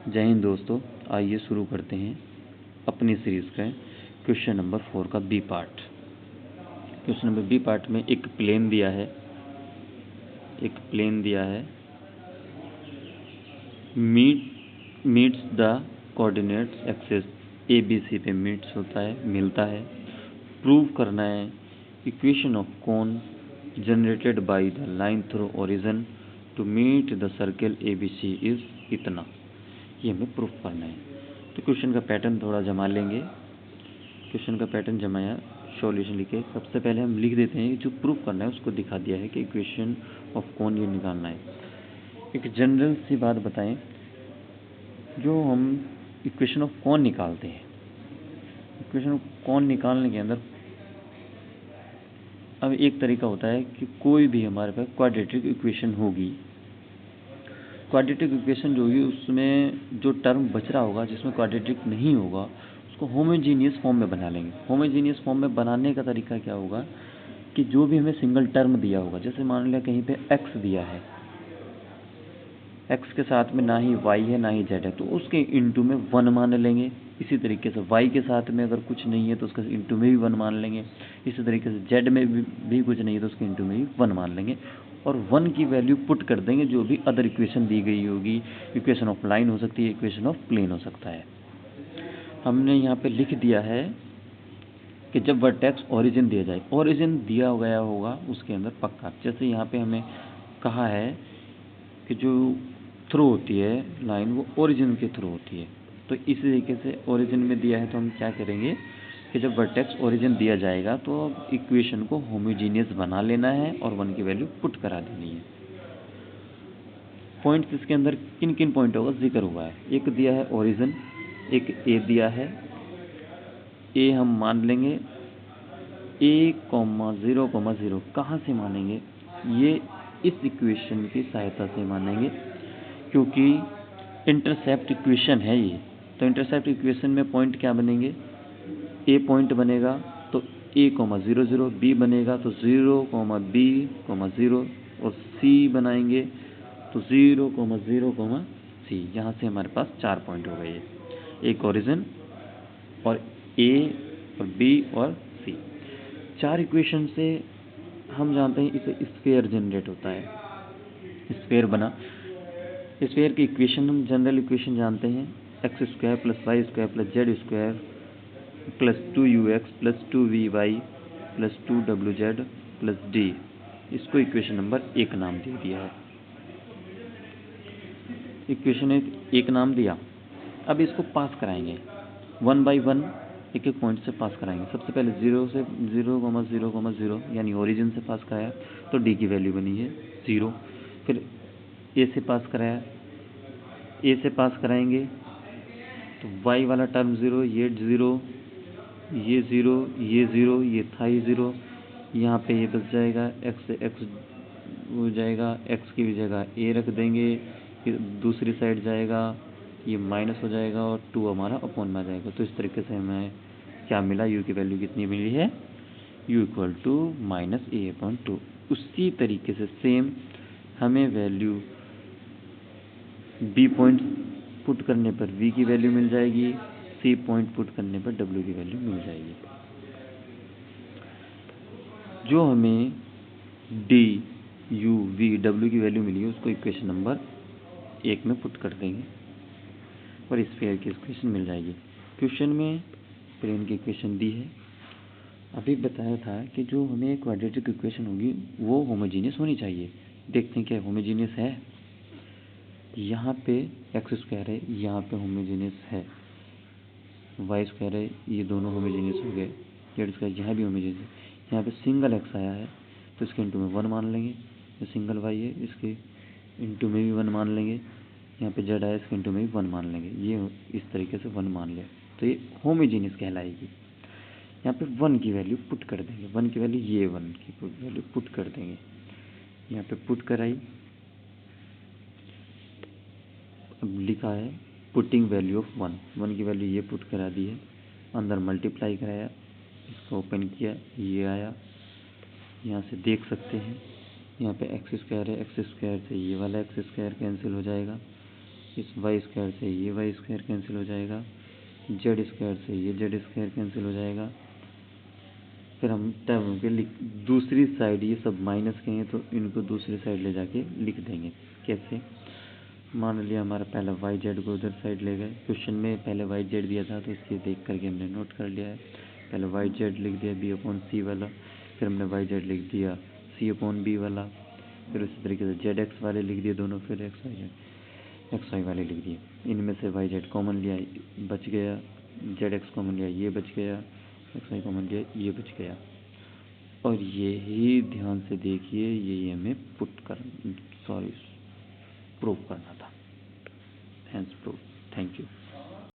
जय हिंद दोस्तों, आइए शुरू करते हैं अपनी सीरीज़ का क्वेश्चन नंबर 4 का B part. Question number B part में एक प्लेन दिया है, meets the coordinates axis A B C पे मिलता है। प्रूव करना है equation of cone generated by the line through origin to meet the circle A B C is इतना। ये हमें प्रूफ करना है। तो क्वेश्चन का पैटर्न थोड़ा जमा लेंगे। क्वेश्चन का पैटर्न जमाया, सॉल्यूशन लिखे। सबसे पहले हम लिख देते हैं जो प्रूफ करना है उसको दिखा दिया है कि इक्वेशन ऑफ कोन ये निकालना है। एक जनरल सी बात बताएं, जो हम इक्वेशन ऑफ कोन निकालते हैं, इक्वेशन ऑफ कोन निकालने के अंदर अब एक तरीका होता है कि कोई भी हमारे पास क्वाड्रेटिक इक्वेशन होगी, क्वाड्रेटिक इक्वेशन जो होगी उसमें जो टर्म बच रहा होगा जिसमें क्वाड्रेटिक नहीं होगा उसको होमोजीनियस फॉर्म में बना लेंगे। होमोजीनियस फॉर्म में बनाने का तरीका क्या होगा कि जो भी हमें सिंगल टर्म दिया होगा, जैसे मान लिया कहीं पे x दिया है, x के साथ में ना ही y है ना ही z है, तो उसके इंटू में 1 मान लेंगे। इसी तरीके से y के साथ में अगर कुछ नहीं है तो उसका इंटू में भी 1 मान लेंगे। इसी तरीके से z में भी कुछ नहीं है तो उसके इंटू में भी 1 मान लेंगे और 1 की वैल्यू पुट कर देंगे जो भी अदर इक्वेशन दी गई होगी। इक्वेशन ऑफ लाइन हो सकती है, इक्वेशन ऑफ प्लेन हो सकता है। हमने यहाँ पे लिख दिया है कि जब वर्टेक्स ओरिजिन दिया जाए, ओरिजिन दिया गया होगा उसके अंदर पक्का। जैसे यहाँ पे हमें कहा है कि जो थ्रू होती है लाइन वो ओरिजिन के थ्रू होती है, तो इसी तरीके से ओरिजिन में दिया है तो हम क्या करेंगे कि जब वर्टेक्स ओरिजिन दिया जाएगा तो इक्वेशन को होमोजीनियस बना लेना है और 1 की वैल्यू पुट करा देनी है। पॉइंट्स इसके अंदर किन किन पॉइंटों का जिक्र हुआ है। एक दिया है ओरिजिन, एक ए दिया है। ए हम मान लेंगे a,0,0 कहाँ से मानेंगे, ये इस इक्वेशन की सहायता से मानेंगे क्योंकि इंटरसेप्ट इक्वेशन है ये। तो इंटरसेप्ट इक्वेशन में पॉइंट क्या बनेंगे, ए पॉइंट बनेगा तो a,0,0, बी बनेगा तो 0,b,0 और सी बनाएंगे तो 0,0, सी। यहाँ से हमारे पास 4 पॉइंट हो गए, एक ओरिजिन और ए और बी और सी। 4 इक्वेशन से हम जानते हैं इसे स्फीयर जनरेट होता है। स्फीयर बना, स्फीयर की इक्वेशन हम जनरल इक्वेशन जानते हैं, x² + y² + z² + 2ux + 2vy + 2wz + d। इसको इक्वेशन नंबर 1 नाम दे दिया है। इक्वेशन 1 नाम दिया। अब इसको पास कराएंगे 1 बाई 1, एक एक पॉइंट से पास कराएंगे। सबसे पहले 0,0,0 यानी ओरिजिन से पास कराया तो d की वैल्यू बनी है 0। फिर a से पास कराया, a से पास कराएंगे तो y वाला टर्म 0, ये 0, ये 0, ये 0, ये था ही 0। यहाँ पे ये बच जाएगा, x से x हो जाएगा, x की भी जगह a रख देंगे, फिर दूसरी साइड जाएगा, ये माइनस हो जाएगा और 2 हमारा अपॉन में आ जाएगा। तो इस तरीके से हमें क्या मिला, u की वैल्यू कितनी मिली है, u = -a/2। उसी तरीके से सेम हमें वैल्यू b पॉइंट पुट करने पर v की वैल्यू मिल जाएगी, c पॉइंट पुट करने पर w की वैल्यू मिल जाएगी। जो हमें d, u, v, w की वैल्यू मिली है उसको इक्वेशन नंबर 1 में पुट कर देंगे और स्फीयर की इक्वेशन मिल जाएगी। क्वेश्चन में प्लेन की इक्वेशन दी है। अभी बताया था कि जो हमें क्वाड्रेटिक इक्वेशन होगी वो होमोजीनियस होनी चाहिए। देखते हैं क्या होमोजीनियस है। यहाँ पे x² है, यहाँ पे होमोजीनियस है, y² है, ये दोनों होमोजीनियस हो गए, z² यहाँ भी होमोजीनियस है। यहाँ पे सिंगल x आया है तो इसके इंटू में 1 मान लेंगे, ये सिंगल y है इसके इंटू में भी 1 मान लेंगे, यहाँ पे z आया इसके इंटू में भी 1 मान लेंगे। ये इस तरीके से 1 मान लिया तो ये होमोजीनियस कहलाएगी। यहाँ पे 1 की वैल्यू पुट कर देंगे, 1 की वैल्यू ये 1 की वैल्यू पुट कर देंगे। यहाँ पे पुट कराई, अब लिखा है पुटिंग वैल्यू ऑफ 1 की वैल्यू ये पुट करा दी है, अंदर मल्टीप्लाई कराया, इसको ओपन किया, ये आया। यहाँ से देख सकते हैं यहाँ पे x² है, x² से ये वाला x² कैंसिल हो जाएगा, इस वाई स्क्वायर से ये वाई स्क्वायर कैंसिल हो जाएगा, जेड स्क्वायर से ये जेड स्क्वायर कैंसिल हो जाएगा। फिर हम टर्म के दूसरी साइड, ये सब माइनस के हैं तो इनको दूसरी साइड ले जाके लिख देंगे। कैसे? मान लिया हमारा पहला वाई जेड को उधर साइड ले गए, क्वेश्चन में पहले वाई जेड दिया था तो इसके देख करके हमने नोट कर लिया है। पहले वाई जेड लिख दिया बी अपॉन सी वाला, फिर हमने वाई जेड लिख दिया सी अपॉन बी वाला, फिर उसी तरीके से जेड एक्स वाले लिख दिए दोनों, फिर एक्स वाई वाले लिख दिए। इनमें से वाई जेड कॉमन लिया, बच गया, जेड एक्स कॉमन लिया, ये बच गया, एक्स वाई कॉमन लिया, ये बच गया। और ये ही ध्यान से देखिए, ये हमें प्रूव करना था। Hence prove. Thank you.